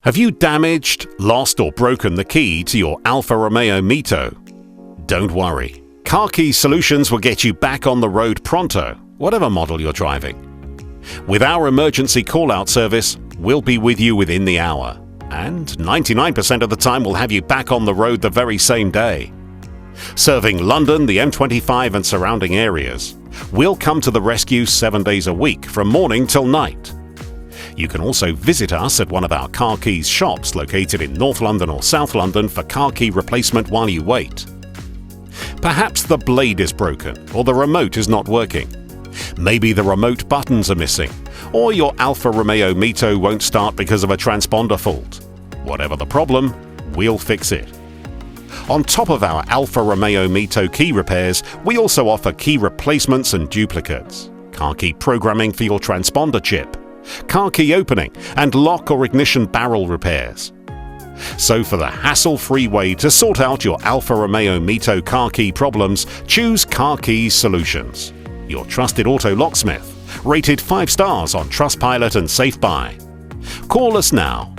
Have you damaged, lost or broken the key to your Alfa Romeo Mito? Don't worry. Car Key Solutions will get you back on the road pronto, whatever model you're driving. With our emergency call-out service, we'll be with you within the hour. And 99% of the time we'll have you back on the road the very same day. Serving London, the M25 and surrounding areas, we'll come to the rescue 7 days a week from morning till night. You can also visit us at one of our Car Keys shops located in North London or South London for car key replacement while you wait. Perhaps the blade is broken or the remote is not working. Maybe the remote buttons are missing, or your Alfa Romeo Mito won't start because of a transponder fault. Whatever the problem, we'll fix it. On top of our Alfa Romeo Mito key repairs, we also offer key replacements and duplicates, car key programming for your transponder chip, car key opening and lock or ignition barrel repairs. So for the hassle-free way to sort out your Alfa Romeo Mito car key problems, choose Car Keys Solutions, your trusted auto locksmith, rated 5 stars on Trustpilot and SafeBuy. Call us now